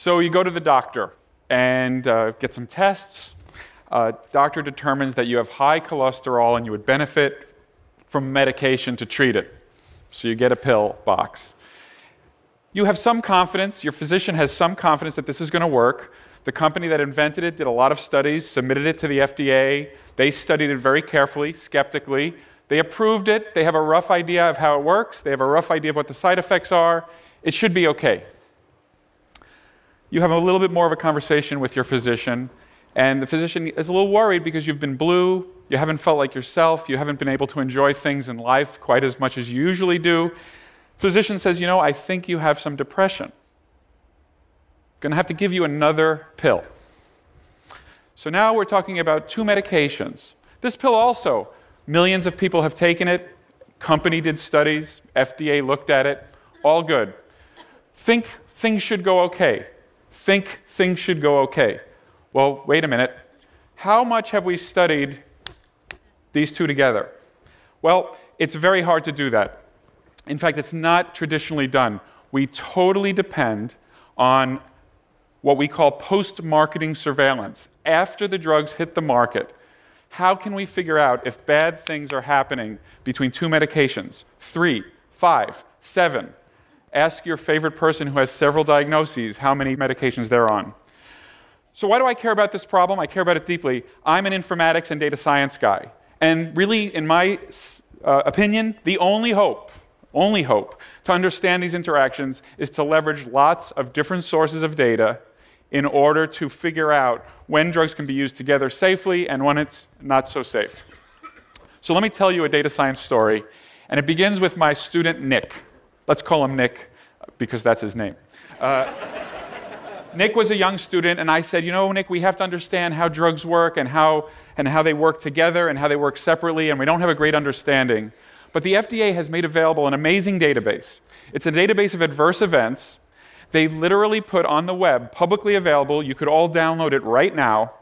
So you go to the doctor and get some tests. Doctor determines that you have high cholesterol and you would benefit from medication to treat it. So you get a pill box. You have some confidence, your physician has some confidence that this is going to work. The company that invented it did a lot of studies, submitted it to the FDA. They studied it very carefully, skeptically. They approved it. They have a rough idea of how it works. They have a rough idea of what the side effects are. It should be okay. You have a little bit more of a conversation with your physician, and the physician is a little worried because you've been blue, you haven't felt like yourself, you haven't been able to enjoy things in life quite as much as you usually do. Physician says, you know, I think you have some depression. Going to have to give you another pill. So now we're talking about 2 medications. This pill also, millions of people have taken it, company did studies, FDA looked at it, all good. Think things should go okay. Think things should go okay. Well, wait a minute. How much have we studied these 2 together? Well, it's very hard to do that. In fact, it's not traditionally done. We totally depend on what we call post-marketing surveillance. After the drugs hit the market, how can we figure out if bad things are happening between 2 medications? 3, 5, 7. Ask your favorite person who has several diagnoses how many medications they're on. So why do I care about this problem? I care about it deeply. I'm an informatics and data science guy. And really, in my opinion, the only hope to understand these interactions is to leverage lots of different sources of data in order to figure out when drugs can be used together safely and when it's not so safe. So let me tell you a data science story, and it begins with my student Nick. Let's call him Nick because that's his name. Nick was a young student, and I said, you know, Nick, we have to understand how drugs work and how they work together and how they work separately, and we don't have a great understanding. But the FDA has made available an amazing database. It's a database of adverse events. They literally put on the web, publicly available, you could all download it right now,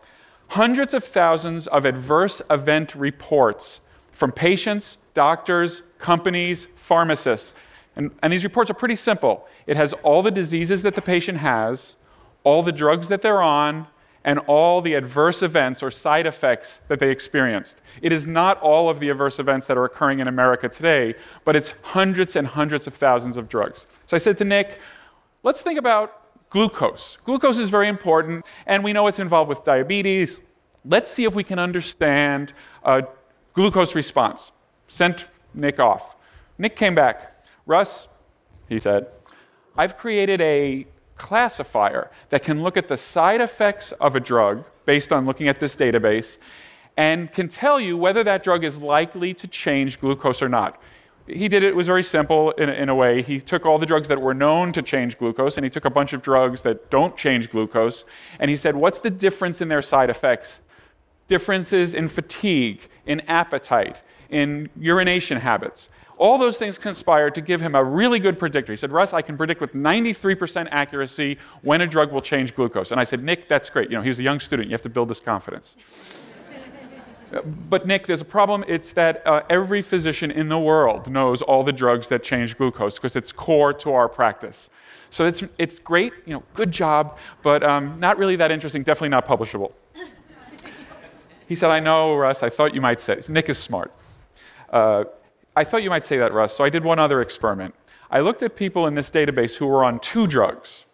hundreds of thousands of adverse event reports from patients, doctors, companies, pharmacists. And these reports are pretty simple. It has all the diseases that the patient has, all the drugs that they're on, and all the adverse events or side effects that they experienced. It is not all of the adverse events that are occurring in America today, but it's hundreds and hundreds of thousands of drugs. So I said to Nick, let's think about glucose. Glucose is very important, and we know it's involved with diabetes. Let's see if we can understand glucose response. Sent Nick off. Nick came back. Russ, he said, I've created a classifier that can look at the side effects of a drug based on looking at this database and can tell you whether that drug is likely to change glucose or not. He did it, it was very simple in a way. He took all the drugs that were known to change glucose and he took a bunch of drugs that don't change glucose and he said, what's the difference in their side effects? Differences in fatigue, in appetite, in urination habits. All those things conspired to give him a really good predictor. He said, Russ, I can predict with 93% accuracy when a drug will change glucose. And I said, Nick, that's great. You know, he was a young student. You have to build this confidence. But Nick, there's a problem. It's that every physician in the world knows all the drugs that change glucose because it's core to our practice. So it's great, you know, good job, but not really that interesting, definitely not publishable. He said, I know, Russ, I thought you might say. Nick is smart. I thought you might say that, Russ, so I did one other experiment. I looked at people in this database who were on 2 drugs,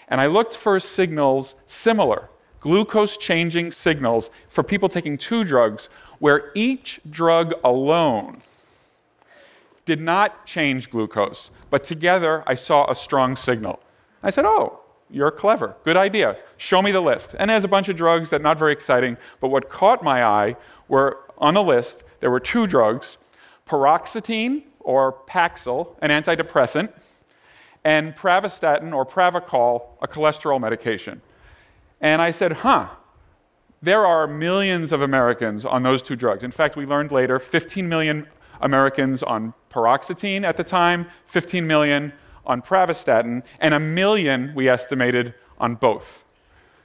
and I looked for signals similar, glucose-changing signals for people taking 2 drugs, where each drug alone did not change glucose, but together I saw a strong signal. I said, oh, you're clever, good idea, show me the list. And there's a bunch of drugs that are not very exciting, but what caught my eye were, on the list, there were 2 drugs, paroxetine, or Paxil, an antidepressant, and pravastatin, or Pravachol, a cholesterol medication. And I said, there are millions of Americans on those 2 drugs. In fact, we learned later, 15 million Americans on paroxetine at the time, 15 million on pravastatin, and 1 million, we estimated, on both.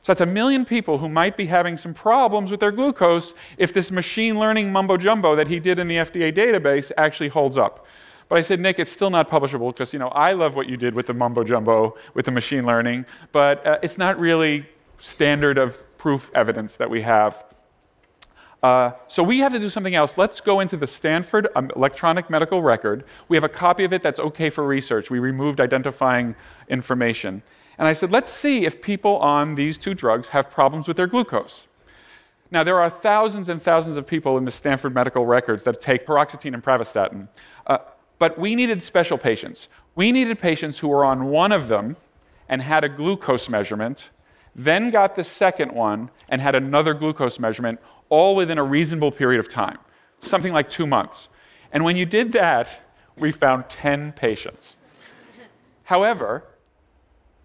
So that's 1 million people who might be having some problems with their glucose if this machine learning mumbo-jumbo that he did in the FDA database actually holds up. But I said, Nick, it's still not publishable because, I love what you did with the mumbo jumbo, with the machine learning, but it's not really standard of proof evidence that we have. So we have to do something else. Let's go into the Stanford electronic medical record. We have a copy of it that's okay for research. We removed identifying information. And I said, let's see if people on these two drugs have problems with their glucose. Now, there are thousands and thousands of people in the Stanford medical records that take paroxetine and pravastatin. But we needed special patients. We needed patients who were on one of them and had a glucose measurement, then got the second one and had another glucose measurement, all within a reasonable period of time, something like 2 months. And when you did that, we found 10 patients. However,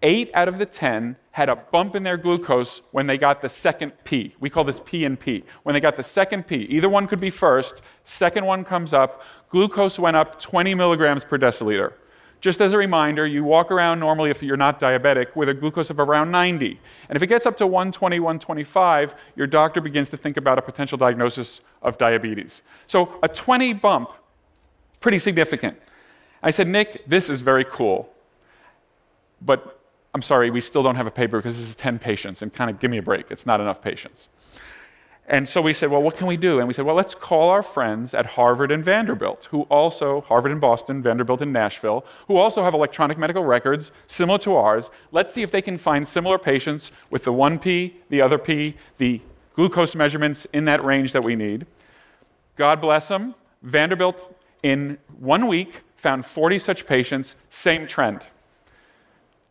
8 out of the 10 had a bump in their glucose when they got the second P. We call this P and P. When they got the second P, either one could be first, second one comes up, glucose went up 20 milligrams per deciliter. Just as a reminder, you walk around normally, if you're not diabetic, with a glucose of around 90. And if it gets up to 120, 125, your doctor begins to think about a potential diagnosis of diabetes. So a 20 bump, pretty significant. I said, Nick, this is very cool, but I'm sorry, we still don't have a paper because this is 10 patients, and kind of give me a break. It's not enough patients. And so we said, well, what can we do? And we said, well, let's call our friends at Harvard and Vanderbilt, who also, Harvard in Boston, Vanderbilt in Nashville, who also have electronic medical records similar to ours. Let's see if they can find similar patients with the one P, the other P, the glucose measurements in that range that we need. God bless them. Vanderbilt, in 1 week, found 40 such patients, same trend.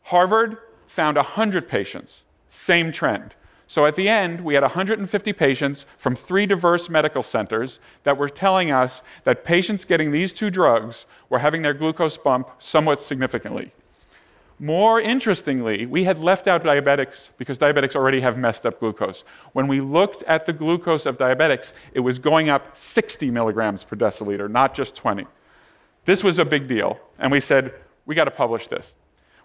Harvard found 100 patients, same trend. So at the end, we had 150 patients from 3 diverse medical centers that were telling us that patients getting these 2 drugs were having their glucose bump somewhat significantly. More interestingly, we had left out diabetics because diabetics already have messed up glucose. When we looked at the glucose of diabetics, it was going up 60 milligrams per deciliter, not just 20. This was a big deal, and we said, we got to publish this.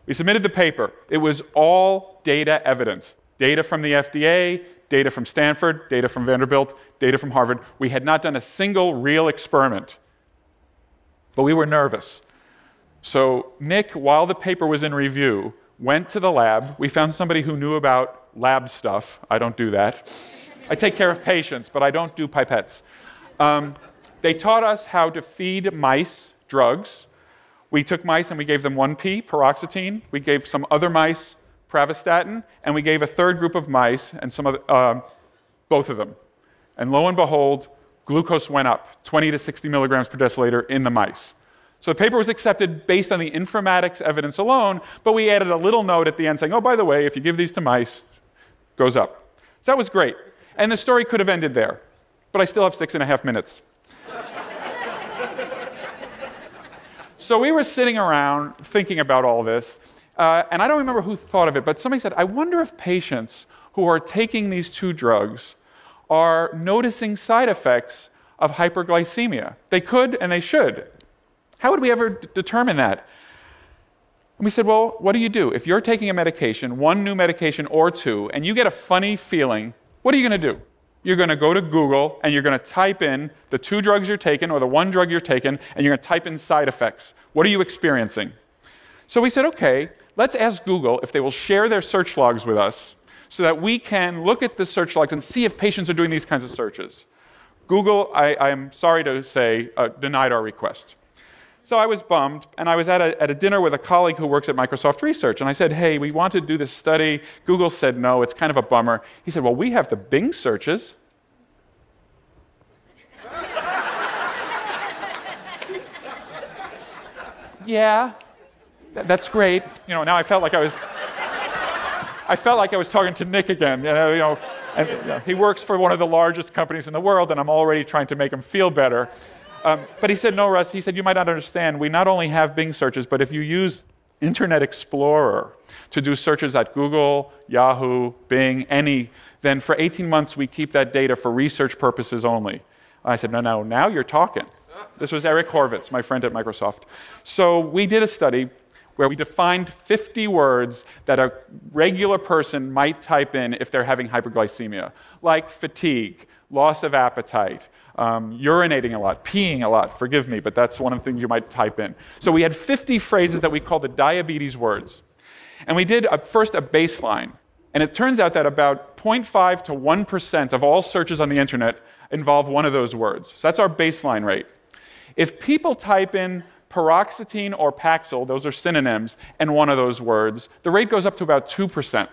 We submitted the paper. It was all data evidence. Data from the FDA, data from Stanford, data from Vanderbilt, data from Harvard. We had not done a single real experiment, but we were nervous. So Nick, while the paper was in review, went to the lab. We found somebody who knew about lab stuff. I don't do that. I take care of patients, but I don't do pipettes. They taught us how to feed mice drugs. We took mice and we gave them 1P, paroxetine. We gave some other mice pravastatin, and we gave a third group of mice and some other, both of them. And lo and behold, glucose went up 20 to 60 milligrams per deciliter in the mice. So the paper was accepted based on the informatics evidence alone, but we added a little note at the end saying, oh, by the way, if you give these to mice, it goes up. So that was great. And the story could have ended there, but I still have 6.5 minutes. So we were sitting around thinking about all this, and I don't remember who thought of it, but somebody said, I wonder if patients who are taking these 2 drugs are noticing side effects of hyperglycemia. They could and they should. How would we ever determine that? And we said, well, what do you do? If you're taking a medication, 1 new medication or 2, and you get a funny feeling, what are you going to do? You're going to go to Google and you're going to type in the 2 drugs you're taking or the 1 drug you're taking, and you're going to type in side effects. What are you experiencing? So we said, okay, let's ask Google if they will share their search logs with us so that we can look at the search logs and see if patients are doing these kinds of searches. Google, I'm sorry to say, denied our request. So I was bummed, and I was at a dinner with a colleague who works at Microsoft Research, and I said, hey, we want to do this study. Google said no, it's kind of a bummer. He said, well, we have the Bing searches. Yeah, that's great. Now I felt like I was talking to Nick again. And, he works for one of the largest companies in the world, and I'm already trying to make him feel better. But he said, no, Russ, he said, you might not understand. We not only have Bing searches, but if you use Internet Explorer to do searches at Google, Yahoo, Bing, any, then for 18 months we keep that data for research purposes only. I said, no, now you're talking. This was Eric Horvitz, my friend at Microsoft. So we did a study. where we defined 50 words that a regular person might type in if they're having hyperglycemia, like fatigue, loss of appetite, urinating a lot, peeing a lot, forgive me, but that's one of the things you might type in. So we had 50 phrases that we called the diabetes words. And we did first a baseline. And it turns out that about 0.5 to 1% of all searches on the internet involve one of those words. So that's our baseline rate. If people type in paroxetine or Paxil, those are synonyms, and one of those words, the rate goes up to about 2%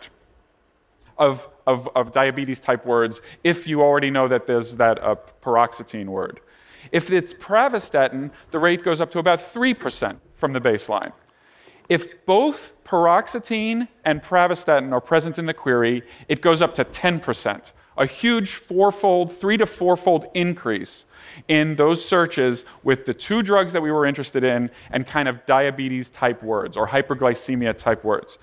of diabetes-type words if you already know that there's that paroxetine word. If it's pravastatin, the rate goes up to about 3% from the baseline. If both paroxetine and pravastatin are present in the query, it goes up to 10%, a huge fourfold, 3 to 4-fold increase in those searches with the two drugs that we were interested in and kind of diabetes-type words or hyperglycemia-type words.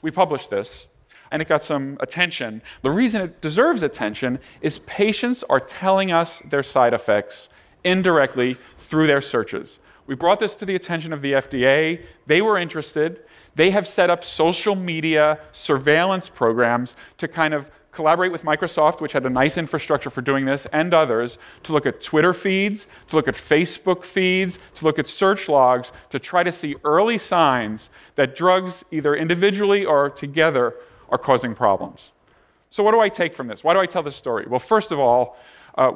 We published this, and it got some attention. The reason it deserves attention is patients are telling us their side effects indirectly through their searches. We brought this to the attention of the FDA. They were interested. They have set up social media surveillance programs to kind of collaborate with Microsoft, which had a nice infrastructure for doing this, and others, to look at Twitter feeds, to look at Facebook feeds, to look at search logs, to try to see early signs that drugs, either individually or together, are causing problems. So what do I take from this? Why do I tell this story? Well, first of all,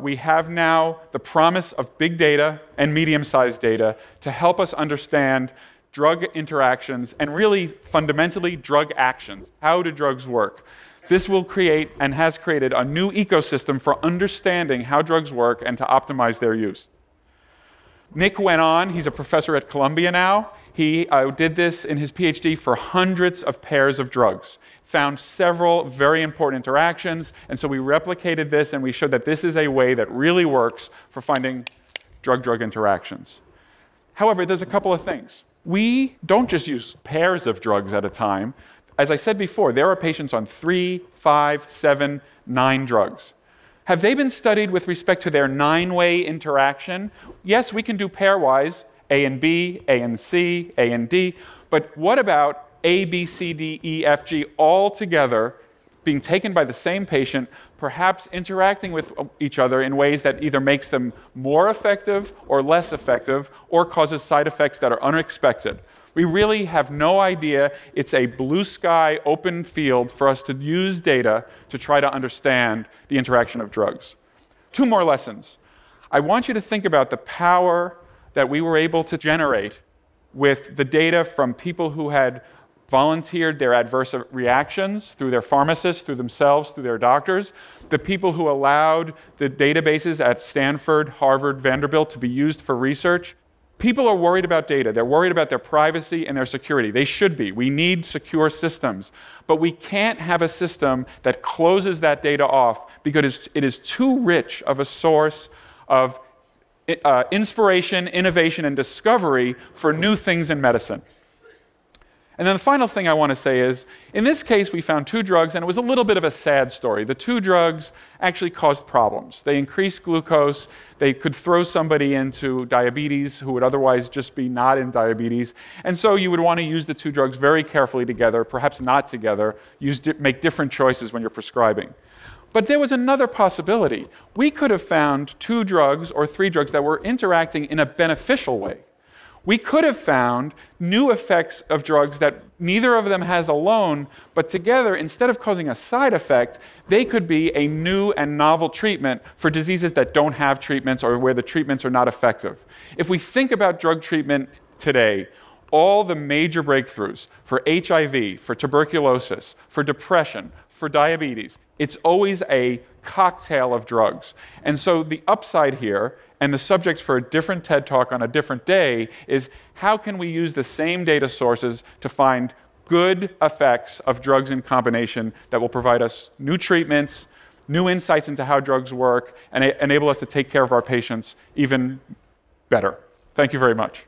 we have now the promise of big data and medium-sized data to help us understand drug interactions and really, fundamentally, drug actions. How do drugs work? This will create and has created a new ecosystem for understanding how drugs work and to optimize their use. Nick went on, he's a professor at Columbia now. He did this in his PhD for hundreds of pairs of drugs, found several very important interactions, and so we replicated this and we showed that this is a way that really works for finding drug-drug interactions. However, there's a couple of things. We don't just use pairs of drugs at a time. As I said before, there are patients on 3, 5, 7, 9 drugs. Have they been studied with respect to their 9-way interaction? Yes, we can do pairwise, A and B, A and C, A and D, but what about A, B, C, D, E, F, G all together being taken by the same patient, perhaps interacting with each other in ways that either makes them more effective or less effective or causes side effects that are unexpected? We really have no idea. It's a blue sky, open field for us to use data to try to understand the interaction of drugs. 2 more lessons. I want you to think about the power that we were able to generate with the data from people who had volunteered their adverse reactions through their pharmacists, through themselves, through their doctors, the people who allowed the databases at Stanford, Harvard, Vanderbilt to be used for research. People are worried about data. They're worried about their privacy and their security. They should be. We need secure systems. But we can't have a system that closes that data off because it is too rich of a source of inspiration, innovation, and discovery for new things in medicine. And then the final thing I want to say is, in this case, we found 2 drugs, and it was a little bit of a sad story. The 2 drugs actually caused problems. They increased glucose. They could throw somebody into diabetes who would otherwise just be not in diabetes. And so you would want to use the 2 drugs very carefully together, perhaps not together, make different choices when you're prescribing. But there was another possibility. We could have found 2 drugs or 3 drugs that were interacting in a beneficial way. We could have found new effects of drugs that neither of them has alone, but together, instead of causing a side effect, they could be a new and novel treatment for diseases that don't have treatments or where the treatments are not effective. If we think about drug treatment today, all the major breakthroughs for HIV, for tuberculosis, for depression, for diabetes, it's always a cocktail of drugs. And so the upside here, and the subject for a different TED Talk on a different day, is how can we use the same data sources to find good effects of drugs in combination that will provide us new treatments, new insights into how drugs work, and enable us to take care of our patients even better. Thank you very much.